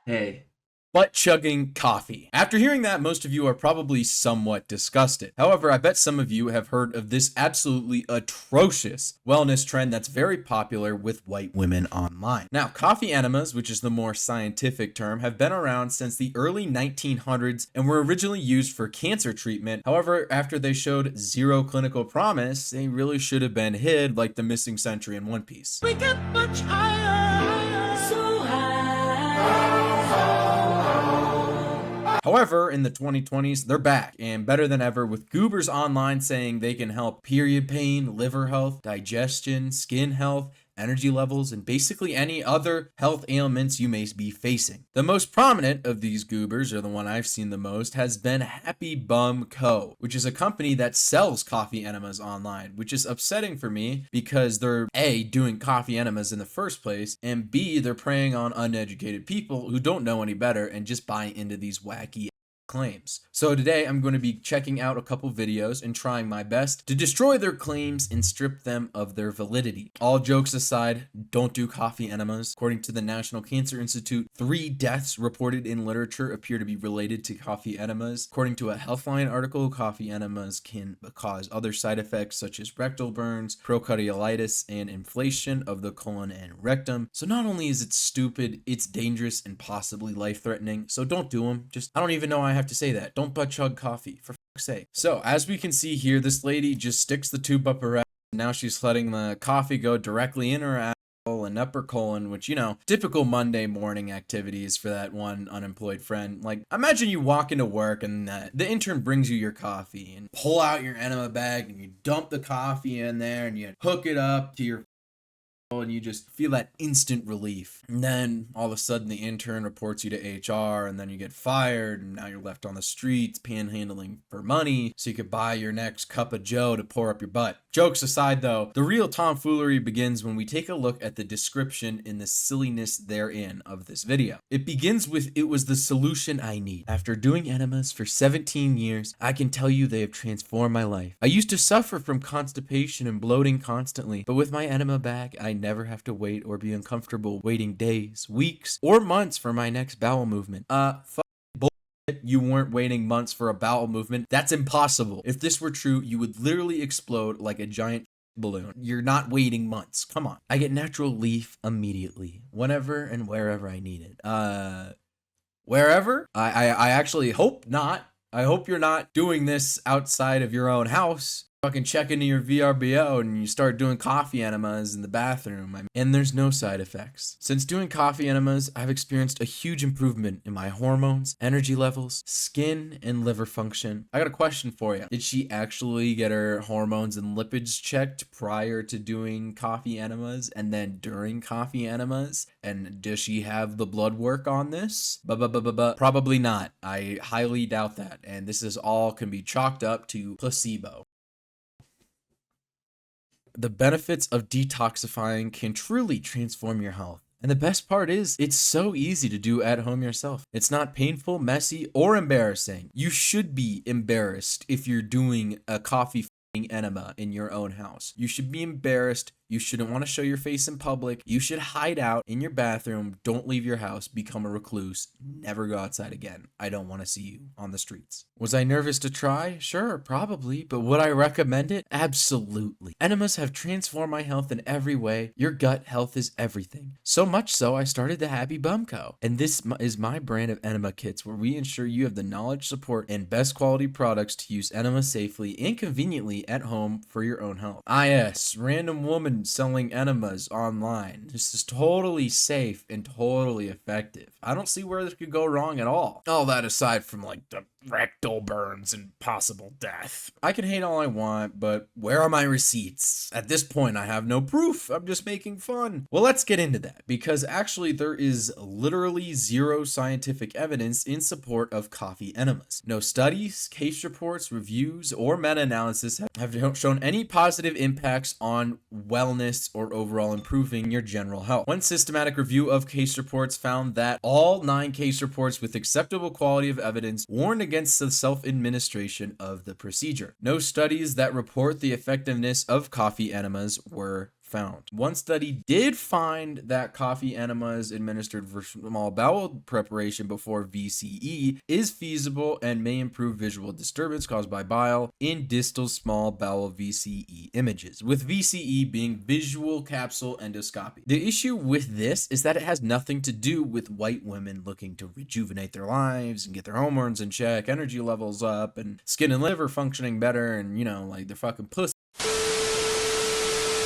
Hey, butt-chugging coffee. After hearing that, most of you are probably somewhat disgusted. However, I bet some of you have heard of this absolutely atrocious wellness trend that's very popular with white women online. Now, coffee enemas, which is the more scientific term, have been around since the early 1900s and were originally used for cancer treatment. However, after they showed zero clinical promise, they really should have been hid like the missing century in One Piece. We get much higher, so high. However, in the 2020s, they're back and better than ever, with goobers online saying they can help period pain, liver health, digestion, skin health, energy levels, and basically any other health ailments you may be facing. The most prominent of these goobers, or the one I've seen the most, has been Happy Bum Co., which is a company that sells coffee enemas online, which is upsetting for me because they're A, doing coffee enemas in the first place, and B, they're preying on uneducated people who don't know any better and just buy into these wacky claims. So today I'm going to be checking out a couple videos and trying my best to destroy their claims and strip them of their validity. All jokes aside, don't do coffee enemas. According to the National Cancer Institute, 3 deaths reported in literature appear to be related to coffee enemas. According to a Healthline article, coffee enemas can cause other side effects such as rectal burns, procardioitis, and inflation of the colon and rectum. So not only is it stupid, it's dangerous and possibly life-threatening. So don't do them. I don't even know I have to say that. Don't butt chug coffee, for fuck's sake. So as we can see here, this lady just sticks the tube up her ass. Now she's letting the coffee go directly in her asshole and upper colon, which, you know, typical Monday morning activities for that one unemployed friend. Like, imagine you walk into work and the intern brings you your coffee and pull out your enema bag and you dump the coffee in there and you hook it up to your and you just feel that instant relief. And then all of a sudden the intern reports you to HR and then you get fired and now you're left on the streets panhandling for money so you could buy your next cup of joe to pour up your butt. Jokes aside though, the real tomfoolery begins when we take a look at the description and the silliness therein of this video. It begins with, "It was the solution I need. After doing enemas for 17 years, I can tell you they have transformed my life. I used to suffer from constipation and bloating constantly, but with my enema bag, I never have to wait or be uncomfortable waiting days, weeks, or months for my next bowel movement." Bullshit. You weren't waiting months for a bowel movement. That's impossible. If this were true, you would literally explode like a giant balloon. You're not waiting months. Come on. I get natural leaf immediately, whenever and wherever I need it. Wherever? I actually hope not. I hope you're not doing this outside of your own house. Fucking check into your VRBO and you start doing coffee enemas in the bathroom. And there's no side effects. Since doing coffee enemas, I've experienced a huge improvement in my hormones, energy levels, skin, and liver function. I got a question for you. Did she actually get her hormones and lipids checked prior to doing coffee enemas and then during coffee enemas? And does she have the blood work on this? Probably not. I highly doubt that. And this is all can be chalked up to placebo. The benefits of detoxifying can truly transform your health. And the best part is, it's so easy to do at home yourself. It's not painful, messy, or embarrassing. You should be embarrassed if you're doing a coffee enema in your own house. You should be embarrassed. You shouldn't want to show your face in public. You should hide out in your bathroom. Don't leave your house. Become a recluse. Never go outside again. I don't want to see you on the streets. Was I nervous to try? Sure, probably. But would I recommend it? Absolutely. Enemas have transformed my health in every way. Your gut health is everything. So much so, I started the Happy Bum Co. And this is my brand of enema kits where we ensure you have the knowledge, support, and best quality products to use enema safely and conveniently at home for your own health. Yes, random woman selling enemas online. This is totally safe and totally effective. I don't see where this could go wrong at all. All that aside from like the rectal burns and possible death. I can hate all I want, but where are my receipts? At this point, I have no proof. I'm just making fun. Well, let's get into that because actually there is literally zero scientific evidence in support of coffee enemas. No studies, case reports, reviews, or meta-analysis have shown any positive impacts on wellness or overall improving your general health. One systematic review of case reports found that all 9 case reports with acceptable quality of evidence warned against the self-administration of the procedure. No studies that report the effectiveness of coffee enemas were found. One study did find that coffee enemas administered for small bowel preparation before VCE is feasible and may improve visual disturbance caused by bile in distal small bowel VCE images, with VCE being visual capsule endoscopy. The issue with this is that it has nothing to do with white women looking to rejuvenate their lives and get their hormones in check, energy levels up, and skin and liver functioning better, and like they're fucking pussy.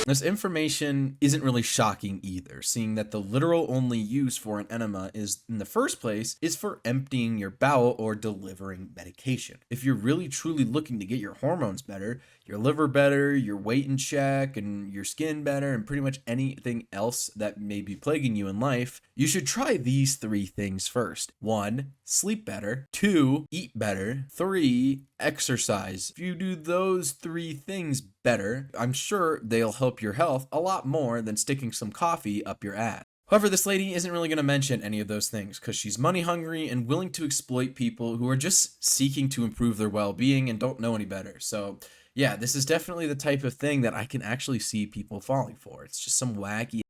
This information isn't really shocking either, seeing that the literal only use for an enema is, in the first place, is for emptying your bowel or delivering medication. If you're really truly looking to get your hormones better, your liver better, your weight in check, and your skin better, and pretty much anything else that may be plaguing you in life, you should try these 3 things first. 1, sleep better. 2, eat better. 3, exercise. If you do those 3 things better, I'm sure they'll help your health a lot more than sticking some coffee up your ass. However, this lady isn't really going to mention any of those things because she's money hungry and willing to exploit people who are just seeking to improve their well-being and don't know any better. So yeah, this is definitely the type of thing that I can actually see people falling for. It's just some wacky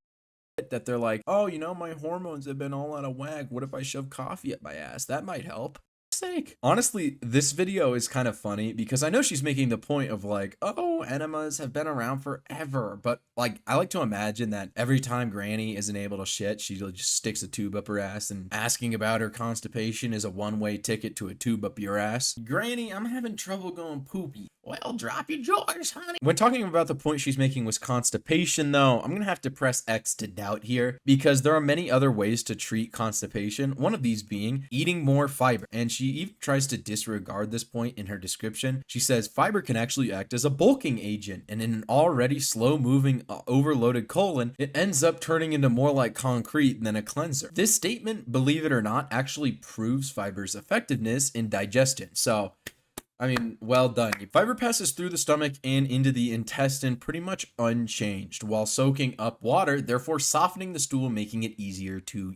that they're like, oh, my hormones have been all out of whack. What if I shove coffee up my ass? That might help. Sake. Honestly, this video is kind of funny because I know she's making the point of like, oh, enemas have been around forever, but like I like to imagine that every time Granny isn't able to shit, she just sticks a tube up her ass, and asking about her constipation is a one-way ticket to a tube up your ass. Granny, I'm having trouble going poopy. Well, drop your drawers, honey. When talking about the point she's making was constipation, though, I'm gonna have to press X to doubt here because there are many other ways to treat constipation, one of these being eating more fiber. And she even tries to disregard this point in her description. She says fiber can actually act as a bulking agent, and in an already slow-moving, overloaded colon, it ends up turning into more like concrete than a cleanser. This statement, believe it or not, actually proves fiber's effectiveness in digestion. So well done. Fiber passes through the stomach and into the intestine pretty much unchanged while soaking up water, therefore softening the stool, making it easier to,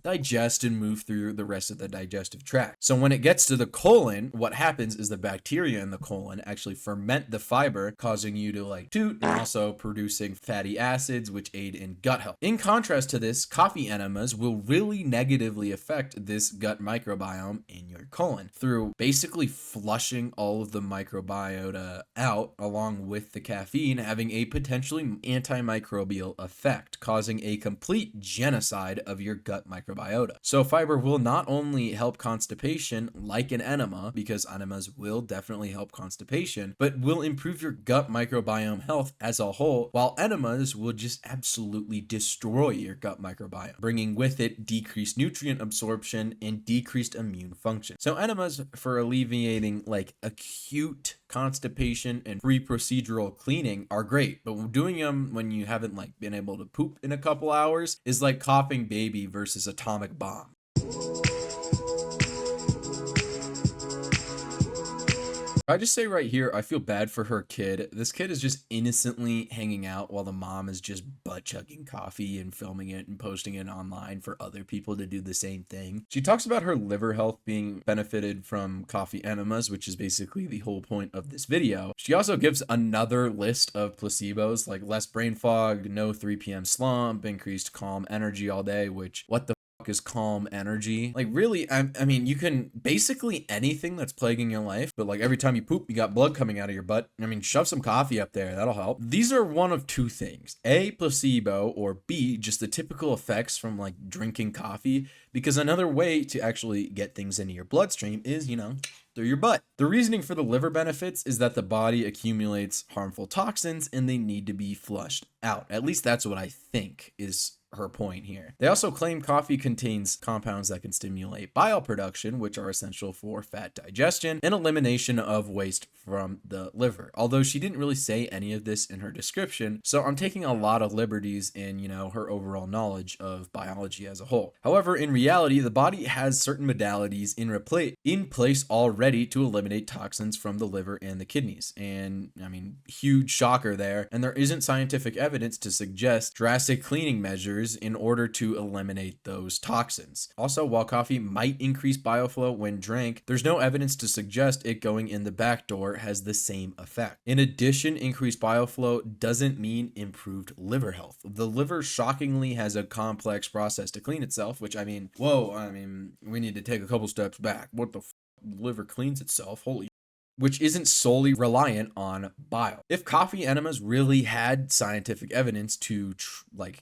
digest and move through the rest of the digestive tract. So when it gets to the colon, what happens is the bacteria in the colon actually ferment the fiber, causing you to like toot, and also producing fatty acids, which aid in gut health. In contrast to this, coffee enemas will really negatively affect this gut microbiome in your colon through basically flushing all of the microbiota out, along with the caffeine having a potentially antimicrobial effect, causing a complete genocide of your gut microbiota. So fiber will not only help constipation like an enema, because enemas will definitely help constipation, but will improve your gut microbiome health as a whole, while enemas will just absolutely destroy your gut microbiome, bringing with it decreased nutrient absorption and decreased immune function. So enemas for alleviating like acute constipation and pre-procedural cleaning are great, but doing them when you haven't like been able to poop in a couple hours is like coughing baby versus atomic bomb. I just say right here, I feel bad for her kid. This kid is just innocently hanging out while the mom is just butt chugging coffee and filming it and posting it online for other people to do the same thing. She talks about her liver health being benefited from coffee enemas, which is basically the whole point of this video. She also gives another list of placebos like less brain fog, no 3 p.m. slump, increased calm energy all day, which what the is calm energy. Like really, I mean, you can basically anything that's plaguing your life, but like every time you poop, you got blood coming out of your butt. I mean, shove some coffee up there. That'll help. These are one of 2 things. A, placebo, or B, just the typical effects from like drinking coffee, because another way to actually get things into your bloodstream is, through your butt. The reasoning for the liver benefits is that the body accumulates harmful toxins and they need to be flushed out. At least that's what I think is her point here. They also claim coffee contains compounds that can stimulate bile production, which are essential for fat digestion and elimination of waste from the liver. Although she didn't really say any of this in her description, so I'm taking a lot of liberties in, her overall knowledge of biology as a whole. However, in reality, the body has certain modalities in place already to eliminate toxins from the liver and the kidneys. And I mean, huge shocker there. And there isn't scientific evidence to suggest drastic cleaning measures in order to eliminate those toxins. Also, while coffee might increase bioflow when drank, there's no evidence to suggest it going in the back door has the same effect. In addition, increased bioflow doesn't mean improved liver health. The liver shockingly has a complex process to clean itself, which I mean, we need to take a couple steps back. What the liver cleans itself? Holy, which isn't solely reliant on bile. If coffee enemas really had scientific evidence to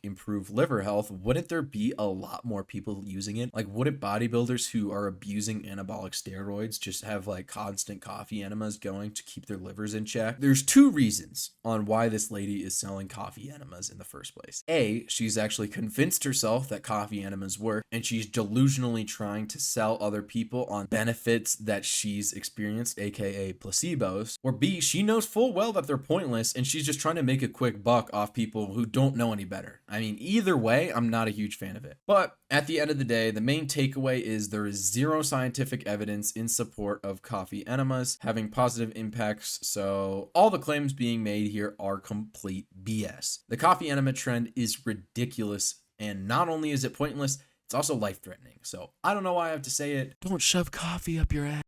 improve liver health, wouldn't there be a lot more people using it? Like, wouldn't bodybuilders who are abusing anabolic steroids just have like constant coffee enemas going to keep their livers in check? There's two reasons on why this lady is selling coffee enemas in the first place. A, she's actually convinced herself that coffee enemas work, and she's delusionally trying to sell other people on benefits that she's experienced, aka placebos. Or B, she knows full well that they're pointless and she's just trying to make a quick buck off people who don't know any better. I mean, either way, I'm not a huge fan of it. But at the end of the day, the main takeaway is there is zero scientific evidence in support of coffee enemas having positive impacts, so all the claims being made here are complete BS. The coffee enema trend is ridiculous, and not only is it pointless, it's also life-threatening. So I don't know why I have to say it. Don't shove coffee up your ass.